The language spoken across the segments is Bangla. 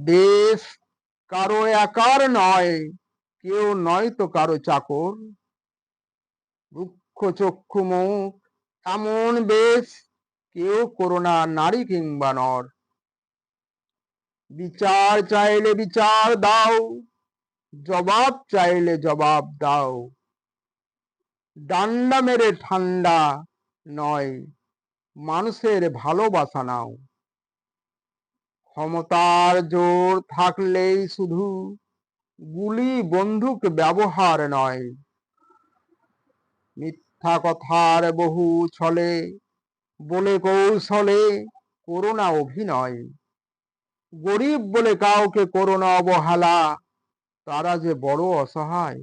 দেশ কারো একার নয়, কেউ নয় তো কারো চাকর। রুক্ষ চক্ষু মুখ এমন বেশ, কেউ করোনা নারী কিংবা নর। বিচার চাইলে বিচার দাও, জবাব চাইলে জবাব দাও। ডান্ডা মেরে ঠান্ডা নয়, মানুষের ভালোবাসা নাও। ক্ষমতার জোর থাকলেই শুধু গুলি বন্দুক ব্যবহার নয়। মিথ্যা কথার বহু ছলে বলে কৌশলে করোনা অভিনয়। গরিব বলে কাউকে করোনা অবহেলা, তারা যে বড় অসহায়।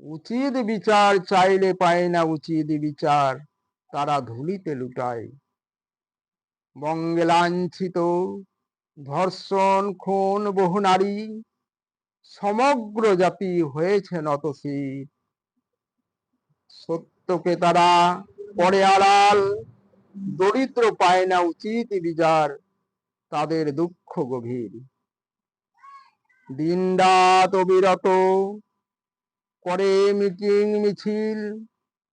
উচিত বিচার চাইলে পায় না উচিত বিচার, তারা ধুলিতে লুটায়। বঙ্গে লাঞ্ছিত ধর্ষণ খুন বহু নারী, সমগ্র জাতি হয়েছে নতশির। সত্যকে তারা করে আড়াল, দরিদ্র পায় না উচিত বিচার, তাদের দুঃখ গভীর। দিনরাত অবিরত করে মিটিং মিছিল,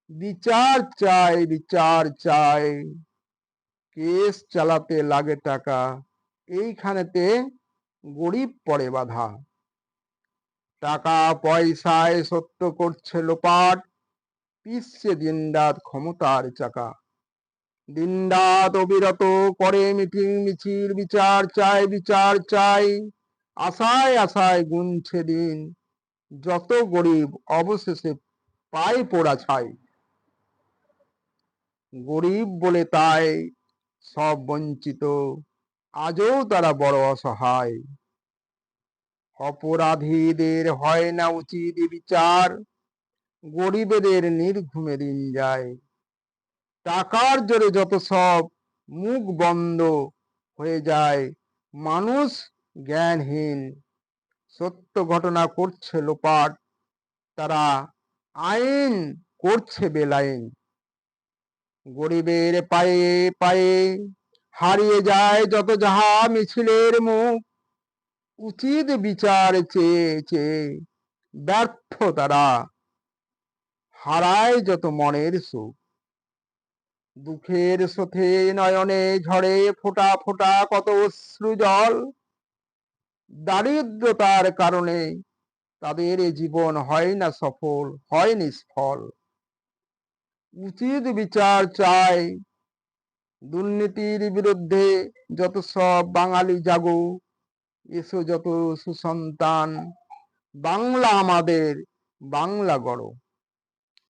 বিচার চাই বিচার চাই। কেস চালাতে লাগে টাকা, এইখানেতে গরিব পড়ে বাধা। টাকা পয়সায় সত্য করছে লোপাট, পিছছে দিনরাত ক্ষমতার চাকা। দিনরাত অবিরত করে মিটিং মিছিল, বিচার চাই বিচার চাই। আশায় আশায় গুনছে দিন, যত গরিব অবশেষে পায় পোড়া ছাই। গরিব বলে তাই সব বঞ্চিত, আজও তারা বড় অসহায়। অপরাধীদের হয় না উচিত বিচার, গরিবেদের নির্ঘুমে দিন যায়। টাকার জোরে যত সব মুখ বন্ধ হয়ে যায়, মানুষ জ্ঞানহীন। সত্য ঘটনা করছে লোপাট, তারা আইন করছে বেলাইন। গরিবের পায়ে পায়ে হারিয়ে যায় যত যাহা মিছিলের মুখ। উচিত বিচার চেয়ে চেয়ে ব্যর্থ তারা, হারায় যত মনের সুখ। দুঃখের সাথে নয়নে ঝরে ফোঁটা ফোঁটা কত অশ্রু জল। দারিদ্রতার কারণে তাদের জীবন হয় না সফল, হয় নিষ্ফল। উচিত বিচার চাই, দুর্নীতির বিরুদ্ধে যত সব বাঙালি জাগো। এসো যত সুসন্তান, বাংলা আমাদের, বাংলা গড়ো।